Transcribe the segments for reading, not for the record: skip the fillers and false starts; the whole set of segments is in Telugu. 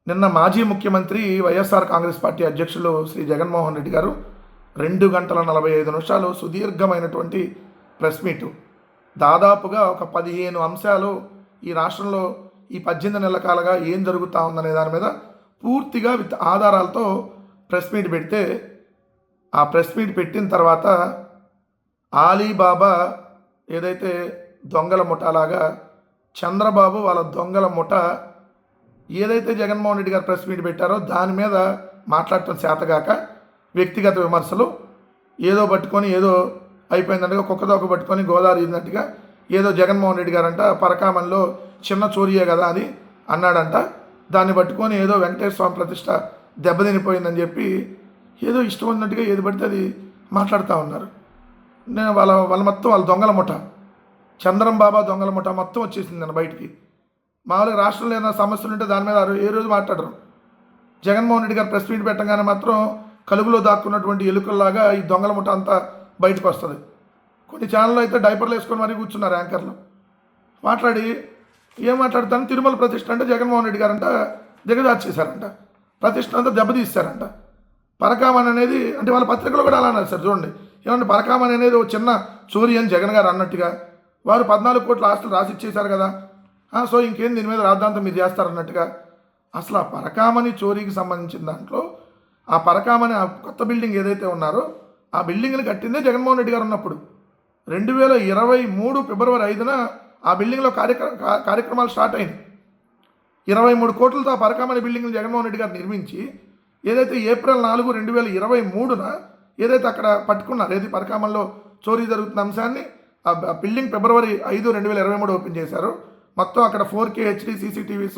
నిన్న మాజీ ముఖ్యమంత్రి వైఎస్ఆర్ కాంగ్రెస్ పార్టీ అధ్యక్షులు శ్రీ జగన్మోహన్ రెడ్డి గారు 2 గంటల 45 నిమిషాలు సుదీర్ఘమైనటువంటి ప్రెస్ మీటు. దాదాపుగా ఒక 15 అంశాలు ఈ రాష్ట్రంలో ఈ 18 నెలల కాలంగా ఏం జరుగుతూ ఉందనే దాని మీద పూర్తిగా విత్ ఆధారాలతో ప్రెస్ మీట్ పెడితే, ఆ ప్రెస్ మీట్ పెట్టిన తర్వాత ఆలీబాబా ఏదైతే దొంగల ముఠాలాగా చంద్రబాబు వాళ్ళ దొంగల ముఠ ఏదైతే జగన్మోహన్ రెడ్డి గారు ప్రెస్ మీట్ పెట్టారో దాని మీద మాట్లాడటం చేతగాక వ్యక్తిగత విమర్శలు, ఏదో పట్టుకొని ఏదో అయిపోయిందంటగా కుక్కదోక పట్టుకొని గోదావరి ఇన్నట్టుగా ఏదో జగన్మోహన్ రెడ్డి గారంట పరకామణిలో చిన్న చోరీయే కదా అని అన్నాడంట, దాన్ని పట్టుకొని ఏదో వెంకటేశ్వర స్వామి ప్రతిష్ట దెబ్బతినిపోయిందని చెప్పి ఏదో ఇష్టం ఉన్నట్టుగా ఏది పడితే అది మాట్లాడుతూ ఉన్నారు. నేను వాళ్ళ మొత్తం వాళ్ళ దొంగల ముఠ, చంద్రంబాబా దొంగల ముఠ మొత్తం వచ్చేసింది నేను బయటికి. మామూలుగా రాష్ట్రంలో ఏదైనా సమస్యలు ఉంటే దాని మీద ఏ రోజు మాట్లాడరు. జగన్మోహన్ రెడ్డి గారు ప్రెస్ మీట్ పెట్టగానే మాత్రం కలుగులో దాక్కున్నటువంటి ఎలుకల్లాగా ఈ దొంగల ముఠ అంతా బయటకు వస్తుంది. కొన్ని ఛానల్లో అయితే డైపర్లు వేసుకొని మరీ కూర్చున్నారు యాంకర్లు. మాట్లాడి ఏం మాట్లాడతాను, తిరుమల ప్రతిష్ట అంటే జగన్మోహన్ రెడ్డి గారంట దిగజార్చేశారంట, ప్రతిష్ట అంతా దెబ్బతీస్తారంట. పరకామణి అనేది అంటే వాళ్ళ పత్రికలో కూడా అలా అన్నారు సార్. చూడండి, ఏమంటే పరకామణి అనేది ఒక చిన్న చోరీ అని జగన్ గారు అన్నట్టుగా, వారు 14 కోట్ల ఆస్తులు రాసిచ్చేశారు కదా, సో ఇంకేం దీని మీద రాద్ధాంతం మీరు చేస్తారన్నట్టుగా. అసలు ఆ పరకామణి చోరీకి సంబంధించిన దాంట్లో ఆ పరకామణి ఆ కొత్త బిల్డింగ్ ఏదైతే ఉన్నారో ఆ బిల్డింగ్ని కట్టిందే జగన్మోహన్ రెడ్డి గారు ఉన్నప్పుడు. 2023 ఫిబ్రవరి 5న ఆ బిల్డింగ్లో కార్యక్రమాలు స్టార్ట్ అయినాయి. 23 కోట్లతో ఆ పరకామణి బిల్డింగ్ని జగన్మోహన్ రెడ్డి గారు నిర్మించి ఏదైతే ఏప్రిల్ 4, 2023న ఏదైతే అక్కడ పట్టుకున్నారు, ఏది పరకామణిలో చోరీ జరుగుతున్న అంశాన్ని, ఆ బిల్డింగ్ ఫిబ్రవరి 5, 2023 ఓపెన్ చేశారు. మొత్తం అక్కడ 4K HD CCTVs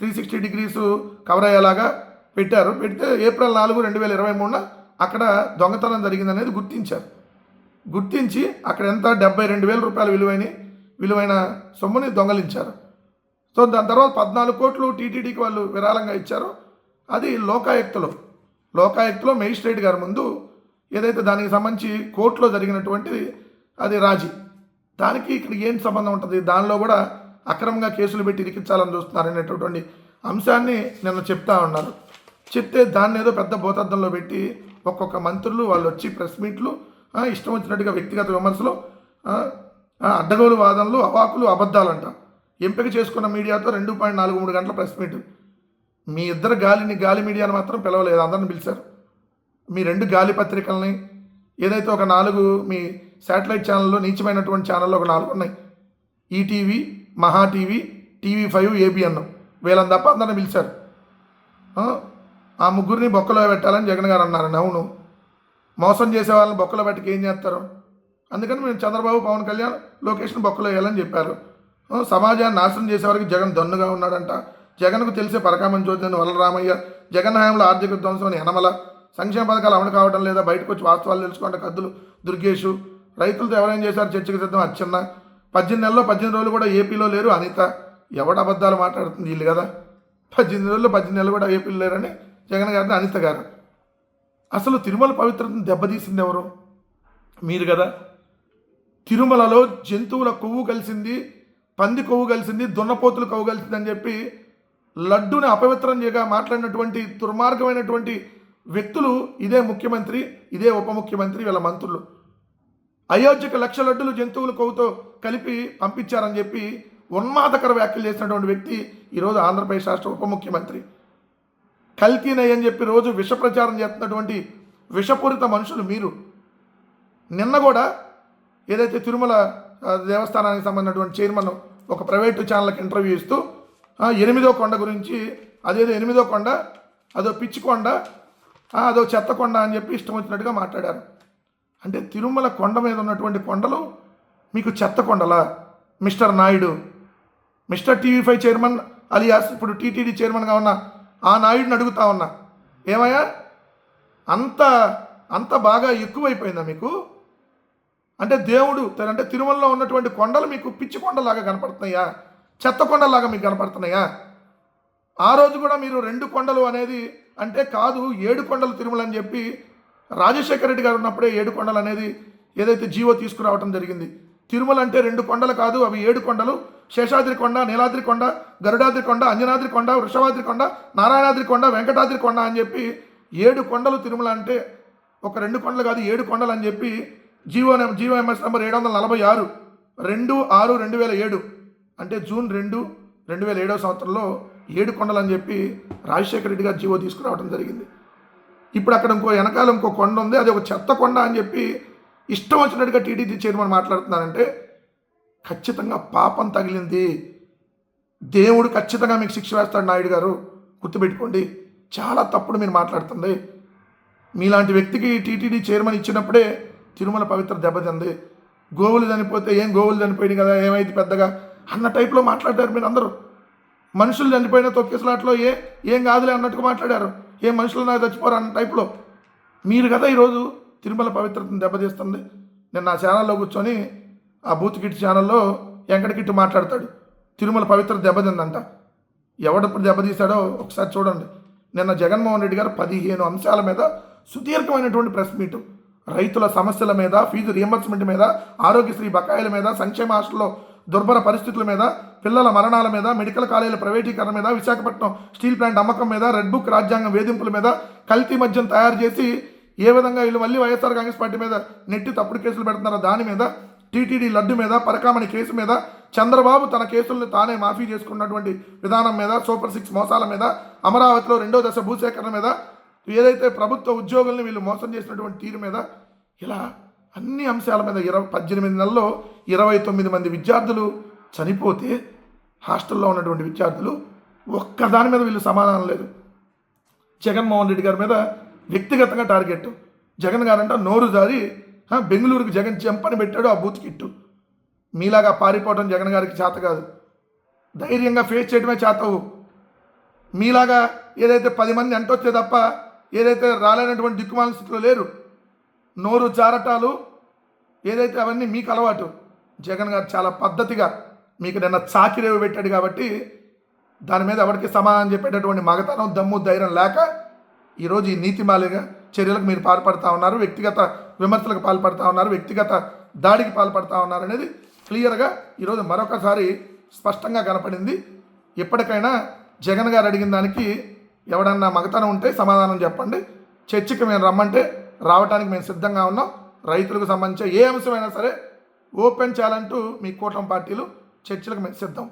360 degrees cover అయ్యేలాగా పెట్టారు. పెడితే ఏప్రిల్ 4, 2023న అక్కడ దొంగతనం జరిగిందనేది గుర్తించి అక్కడ ఎంత 72,000 రూపాయల విలువైన సొమ్ముని దొంగలించారు. సో దాని తర్వాత 14 కోట్లు టీటీడీకి వాళ్ళు విరాళంగా ఇచ్చారు. అది లోకాయుక్తలో మేజిస్ట్రేట్ గారి ముందు ఏదైతే దానికి సంబంధించి కోర్టులో జరిగినటువంటిది అది రాజీ. దానికి ఇక్కడ ఏం సంబంధం ఉంటుంది, దానిలో కూడా అక్రమంగా కేసులు పెట్టి ఇరికించాలని చూస్తున్నారు అనేటటువంటి అంశాన్ని నిన్న చెప్తా ఉన్నారు. చెప్తే దాన్ని ఏదో పెద్ద భూతద్దంలో పెట్టి ఒక్కొక్క మంత్రులు వాళ్ళు వచ్చి ప్రెస్ మీట్లు ఇష్టం వచ్చినట్టుగా వ్యక్తిగత విమర్శలు, అడ్డగోలు వాదనలు, అవాకులు అబద్ధాలంట. ఎంపిక చేసుకున్న మీడియాతో 2.43 గంటల ప్రెస్ మీట్. మీ ఇద్దరు గాలి మీడియాను మాత్రం పిలవలేదు, అందరిని పిలిచారు. మీ 2 గాలి పత్రికల్ని ఏదైతే ఒక 4 మీ శాటిలైట్ ఛానల్లో నీచమైనటువంటి ఛానల్లో ఒక 4 ఉన్నాయి, ఈటీవీ, మహా టీవీ, TV5, ABN, వీళ్ళని తప్ప అందరిని పిలిచారు. ఆ ముగ్గురిని బొక్కలో పెట్టాలని జగన్ గారు అన్నారండి. అవును, మోసం చేసే వాళ్ళని బొక్కలో పెట్టుకు ఏం చేస్తారు, అందుకని మేము చంద్రబాబు, పవన్ కళ్యాణ్, లోకేష్ని బొక్కలో వేయాలని చెప్పారు. సమాజాన్ని నాశనం చేసేవారికి జగన్ దన్నుగా ఉన్నాడంట. జగన్కు తెలిసే పరకామణి జ్యోతిని వలరామయ్య, జగన్ హయాంలో ఆర్థిక విధ్వంసం యనమల, సంక్షేమ పథకాలు అమలు కావడం లేదా, బయటకు వచ్చి వాస్తవాలు తెలుసుకుంటే కద్దులు దుర్గేషు, రైతులతో ఎవరేం చేశారు చర్చకు సిద్ధం అచ్చెన్న, 18 నెలల్లో 18 రోజులు కూడా ఏపీలో లేరు అనిత. ఎవడ అబద్ధాలు మాట్లాడుతుంది వీళ్ళు కదా, 18 రోజుల్లో 18 నెలలు కూడా ఏపీలో లేరని జగన్ గారిని అనిత గారు. అసలు తిరుమల పవిత్రతను దెబ్బతీసింది ఎవరు? మీరు కదా. తిరుమలలో జంతువుల కొవ్వు కలిసింది, పంది కొవ్వు కలిసింది, దున్నపోతులు కొవ్వు కలిసింది అని చెప్పి లడ్డూని అపవిత్రం చేయగా మాట్లాడినటువంటి దుర్మార్గమైనటువంటి వ్యక్తులు ఇదే ముఖ్యమంత్రి, ఇదే ఉప ముఖ్యమంత్రి, వీళ్ళ మంత్రులు. అయోధ్యకు 1,00,000 లడ్డులు జంతువుల కొవ్వుతో కలిపి పంపించారని చెప్పి ఉన్మాదకర వ్యాఖ్యలు చేసినటువంటి వ్యక్తి ఈరోజు ఆంధ్రప్రదేశ్ రాష్ట్ర ఉప ముఖ్యమంత్రి. కల్తీనయ్య అని చెప్పి రోజు విష ప్రచారం చేస్తున్నటువంటి విషపూరిత మనుషులు మీరు. నిన్న కూడా ఏదైతే తిరుమల దేవస్థానానికి సంబంధించినటువంటి చైర్మన్ ఒక ప్రైవేటు ఛానల్కి ఇంటర్వ్యూ ఇస్తూ 8వ కొండ గురించి, అదేదో 8వ కొండ అదో పిచ్చి కొండ, అదో చెత్త కొండ అని చెప్పి ఇష్టం వచ్చినట్టుగా మాట్లాడారు. అంటే తిరుమల కొండ మీద ఉన్నటువంటి కొండలు మీకు చెత్త కొండలా? Mister Naidu, mister TV5 chairman alias ఇప్పుడు టీటీడీ చైర్మన్గా ఉన్న ఆ నాయుడిని అడుగుతా ఉన్నా, ఏమయ్యా అంత బాగా ఎక్కువైపోయిందా మీకు? అంటే దేవుడు అంటే తిరుమలలో ఉన్నటువంటి కొండలు మీకు పిచ్చి కొండలాగా కనపడుతున్నాయా, చెత్త కొండలాగా మీకు కనపడుతున్నాయా? ఆ రోజు కూడా మీరు 2 కొండలు అనేది అంటే కాదు, 7 కొండలు తిరుమల అని చెప్పి రాజశేఖర రెడ్డి గారు ఉన్నప్పుడే 7 కొండలు అనేది ఏదైతే జీవో తీసుకురావడం జరిగింది. తిరుమల అంటే 2 కొండలు కాదు, అవి 7 కొండలు. శేషాద్రి కొండ, నీలాద్రి కొండ, గరుడాద్రి కొండ, అంజనాద్రి కొండ, వృషభాద్రి కొండ, నారాయణాద్రి కొండ, వెంకటాద్రి కొండ అని చెప్పి 7 కొండలు తిరుమల అంటే ఒక 2 కొండలు కాదు 7 కొండలు అని చెప్పి జీవోఎంఎస్ నెంబర్ 746 2/6/2007 అంటే జూన్ 2, 2007 సంవత్సరంలో 7 కొండలు అని చెప్పి రాజశేఖర రెడ్డి గారు జీవో తీసుకురావడం జరిగింది. ఇప్పుడు అక్కడ వెనకాల ఇంకో కొండ ఉంది, అది ఒక చెత్త కొండ అని చెప్పి ఇష్టం వచ్చినట్టుగా టీటీడీ చైర్మన్ మాట్లాడుతున్నారంటే ఖచ్చితంగా పాపం తగిలింది. దేవుడు ఖచ్చితంగా మీకు శిక్ష వేస్తాడు. నాయుడు గారు గుర్తుపెట్టుకోండి, చాలా తప్పుడు మీరు మాట్లాడుతుంది. మీలాంటి వ్యక్తికి టీటీడీ చైర్మన్ ఇచ్చినప్పుడే తిరుమల పవిత్ర దెబ్బతింది. గోవులు చనిపోతే ఏం గోవులు చనిపోయింది కదా, ఏమైంది పెద్దగా అన్న టైప్లో మాట్లాడారు మీరు అందరూ. మనుషులు చనిపోయిన తొక్కిసలాట్లో ఏం కాదులే అన్నట్టుగా మాట్లాడారు. ఏ మనుషులు నాకు చచ్చిపోరు అన్న టైప్లో మీరు కదా ఈరోజు తిరుమల పవిత్రతను దెబ్బతీస్తుంది. నేను నా ఛానల్లో కూర్చొని ఆ బూత్ కిట్ ఛానల్లో వెంకటకిట్టు మాట్లాడతాడు, తిరుమల పవిత్ర దెబ్బతిందంట. ఎవడప్పుడు దెబ్బతీశాడో ఒకసారి చూడండి. నిన్న జగన్మోహన్ రెడ్డి గారు 15 అంశాల మీద సుదీర్ఘమైనటువంటి ప్రెస్ మీటు, రైతుల సమస్యల మీద, ఫీజు రియంబర్స్మెంట్ మీద, ఆరోగ్యశ్రీ బకాయిల మీద, సంక్షేమ హాస్టల్లో దుర్భర పరిస్థితుల మీద, పిల్లల మరణాల మీద, మెడికల్ కాలేజీల ప్రైవేటీకరణ మీద, విశాఖపట్నం స్టీల్ ప్లాంట్ అమ్మకం మీద, రెడ్ బుక్ రాజ్యాంగం వేధింపుల మీద, కల్తీ మద్యం తయారు చేసి ఏ విధంగా వీళ్ళు మళ్ళీ వైఎస్ఆర్ కాంగ్రెస్ పార్టీ మీద నెట్టి తప్పుడు కేసులు పెడుతున్నారో దాని మీద, టీటీడీ లడ్డు మీద, పరకామణి కేసు మీద, చంద్రబాబు తన కేసులను తానే మాఫీ చేసుకున్నటువంటి విధానం మీద, సూపర్ 6 మోసాల మీద, అమరావతిలో 2వ దశ భూసేకరణ మీద, ఏదైతే ప్రభుత్వ ఉద్యోగుల్ని వీళ్ళు మోసం చేసినటువంటి తీరు మీద, ఇలా అన్ని అంశాల మీద 18 నెలల్లో 29 మంది విద్యార్థులు చనిపోతే హాస్టల్లో ఉన్నటువంటి విద్యార్థులు ఒక్కదాని మీద వీళ్ళు సమాధానం లేదు. జగన్మోహన్ రెడ్డి గారి మీద వ్యక్తిగతంగా టార్గెట్. జగన్ గారంట నోరు జారి బెంగళూరుకి జగన్ చెంపని పెట్టాడు ఆ బూత్ కిట్టు. మీలాగా పారిపోవడం జగన్ గారికి చేత కాదు, ధైర్యంగా ఫేస్ చేయడమే చేతవు. మీలాగా ఏదైతే 10 మంది అంటొచ్చే తప్ప ఏదైతే రాలేనటువంటి దిక్కుమాల స్థితిలో లేరు. నోరు జారటాలు ఏదైతే అవన్నీ మీకు అలవాటు. జగన్ గారు చాలా పద్ధతిగా మీకు నిన్న చాకిరేవు పెట్టాడు కాబట్టి దాని మీద ఎవరికి సమాధానం చెప్పేటటువంటి మగతనం, దమ్ము, ధైర్యం లేక ఈరోజు ఈ నీతిమాలిగా చర్యలకు మీరు పాల్పడుతూ ఉన్నారు, వ్యక్తిగత విమర్శలకు పాల్పడుతూ ఉన్నారు, వ్యక్తిగత దాడికి పాల్పడుతూ ఉన్నారు అనేది క్లియర్గా ఈరోజు మరొకసారి స్పష్టంగా కనపడింది. ఎప్పటికైనా జగన్ గారు అడిగిన దానికి ఎవడన్నా మగతనం ఉంటే సమాధానం చెప్పండి. చర్చకి మేము రమ్మంటే రావడానికి మేము సిద్ధంగా ఉన్నాం. రైతులకు సంబంధించిన ఏ అంశమైనా సరే ఓపెన్ చేయాలంటూ మీ కూటమి పార్టీలు చర్చలకు మేము సిద్ధం.